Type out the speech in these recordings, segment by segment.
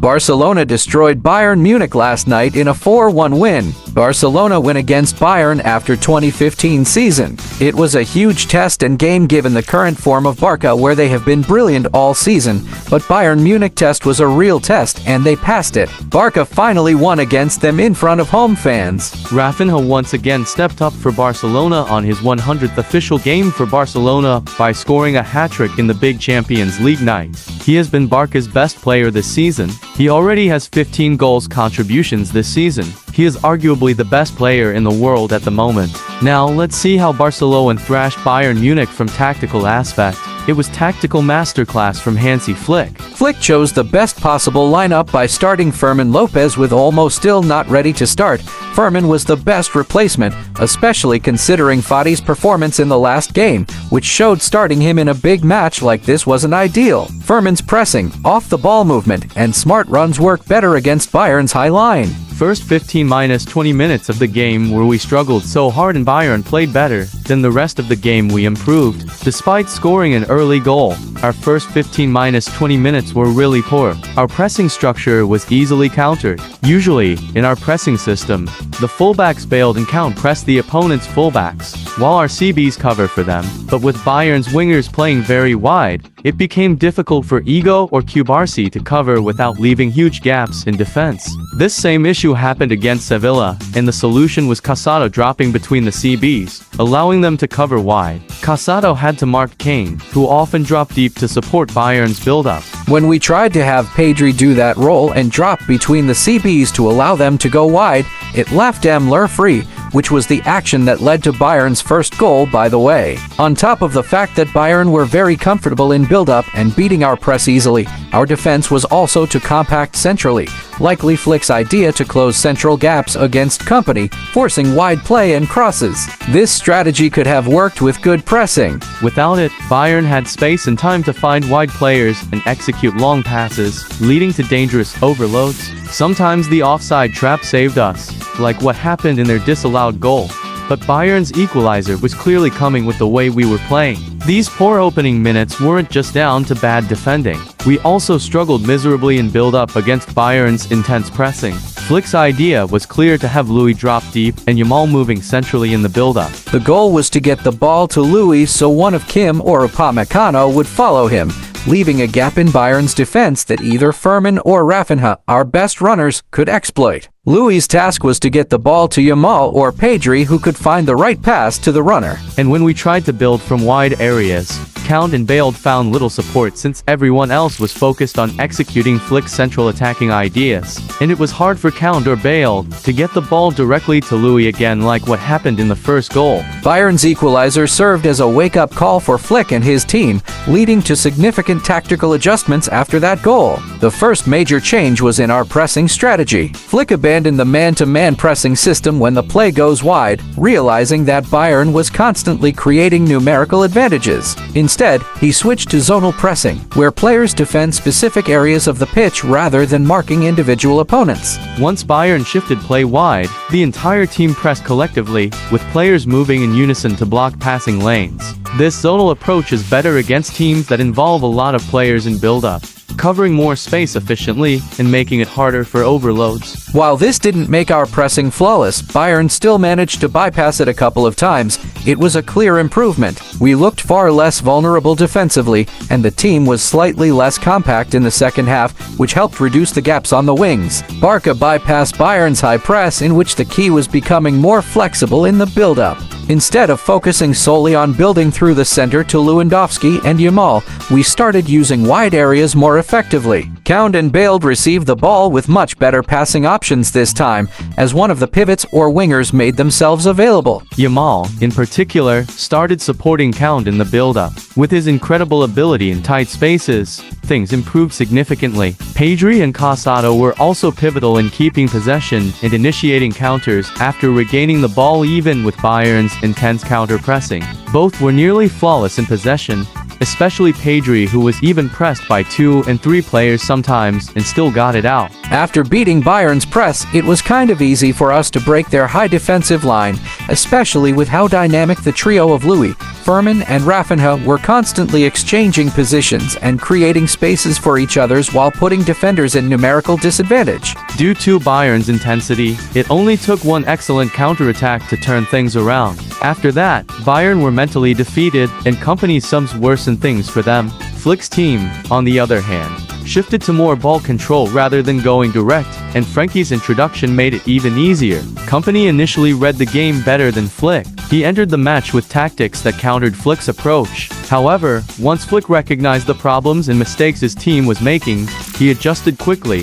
Barcelona destroyed Bayern Munich last night in a 4-1 win. Barcelona win against Bayern after 2015 season. It was a huge test and game given the current form of Barca, where they have been brilliant all season, but Bayern Munich test was a real test and they passed it. Barca finally won against them in front of home fans. Raphinha once again stepped up for Barcelona on his 100th official game for Barcelona by scoring a hat-trick in the big Champions League night. He has been Barca's best player this season. He already has 15 goals contributions this season. He is arguably the best player in the world at the moment. Now let's see how Barcelona thrashed Bayern Munich from tactical aspect. It was tactical masterclass from Hansi Flick. Flick chose the best possible lineup by starting Fermin Lopez with Olmo still not ready to start. Fermin was the best replacement, especially considering Fati's performance in the last game, which showed starting him in a big match like this wasn't ideal. Fermin's pressing, off-the-ball movement, and smart runs work better against Bayern's high line. First 15-20 minutes of the game where we struggled so hard and Bayern played better. Then the rest of the game we improved. Despite scoring an early goal, our first 15-20 minutes were really poor. Our pressing structure was easily countered. Usually, in our pressing system, the fullbacks bailed and counter-pressed the opponent's fullbacks, while our CBs cover for them. But with Bayern's wingers playing very wide, it became difficult for Ego or Cubarsi to cover without leaving huge gaps in defense. This same issue happened against Sevilla, and the solution was Casado dropping between the CBs, allowing them to cover wide. Casado had to mark Kane, who often dropped deep to support Bayern's build-up. When we tried to have Pedri do that role and drop between the CBs to allow them to go wide, it left Lamine free, which was the action that led to Bayern's first goal, by the way. On top of the fact that Bayern were very comfortable in build-up and beating our press easily, our defense was also to compact centrally, likely Flick's idea to close central gaps against company, forcing wide play and crosses. This strategy could have worked with good pressing. Without it, Bayern had space and time to find wide players and execute long passes, leading to dangerous overloads. Sometimes the offside trap saved us, like what happened in their disallowed goal. But Bayern's equalizer was clearly coming with the way we were playing. These poor opening minutes weren't just down to bad defending. We also struggled miserably in build-up against Bayern's intense pressing. Flick's idea was clear to have Louis drop deep and Yamal moving centrally in the build-up. The goal was to get the ball to Louis so one of Kim or Upamecano would follow him, leaving a gap in Bayern's defense that either Fermin or Raphinha, our best runners, could exploit. Louis' task was to get the ball to Yamal or Pedri, who could find the right pass to the runner. And when we tried to build from wide areas, Count and Bale found little support since everyone else was focused on executing Flick's central attacking ideas. And it was hard for Count or Bale to get the ball directly to Louis again, like what happened in the first goal. Bayern's equalizer served as a wake-up call for Flick and his team, leading to significant tactical adjustments after that goal. The first major change was in our pressing strategy. Flick abandoned the man-to-man pressing system when the play goes wide, realizing that Bayern was constantly creating numerical advantages. Instead, he switched to zonal pressing, where players defend specific areas of the pitch rather than marking individual opponents. Once Bayern shifted play wide, the entire team pressed collectively, with players moving in unison to block passing lanes. This zonal approach is better against teams that involve a lot of players in build-up, covering more space efficiently and making it harder for overloads. While this didn't make our pressing flawless, Bayern still managed to bypass it a couple of times. It was a clear improvement. We looked far less vulnerable defensively, and the team was slightly less compact in the second half, which helped reduce the gaps on the wings. Barca bypassed Bayern's high press, in which the key was becoming more flexible in the build-up. Instead of focusing solely on building through the center to Lewandowski and Yamal, we started using wide areas more effectively. Count and Bale received the ball with much better passing options this time, as one of the pivots or wingers made themselves available. Yamal, in particular, started supporting Count in the build-up. With his incredible ability in tight spaces, things improved significantly. Pedri and Casado were also pivotal in keeping possession and initiating counters after regaining the ball, even with Bayern's intense counter-pressing. Both were nearly flawless in possession, especially Pedri, who was even pressed by 2 and 3 players sometimes and still got it out. After beating Bayern's press, it was kind of easy for us to break their high defensive line, especially with how dynamic the trio of Louis, Furman and Raphinha were constantly exchanging positions and creating spaces for each others while putting defenders in numerical disadvantage. Due to Bayern's intensity, it only took one excellent counterattack to turn things around. After that, Bayern were mentally defeated, and company's sums worsened things for them. Flick's team, on the other hand, shifted to more ball control rather than going direct, and Frankie's introduction made it even easier. Company initially read the game better than Flick. He entered the match with tactics that countered Flick's approach. However, once Flick recognized the problems and mistakes his team was making, he adjusted quickly,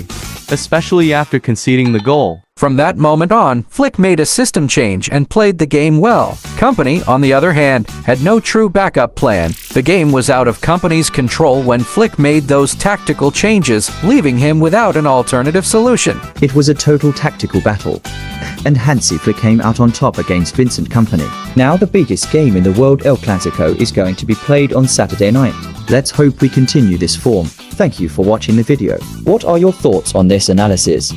especially after conceding the goal. From that moment on, Flick made a system change and played the game well. Company, on the other hand, had no true backup plan. The game was out of Company's control when Flick made those tactical changes, leaving him without an alternative solution. It was a total tactical battle, and Hansi Flick came out on top against Vincent Company. Now the biggest game in the world, El Clasico, is going to be played on Saturday night. Let's hope we continue this form. Thank you for watching the video. What are your thoughts on this analysis?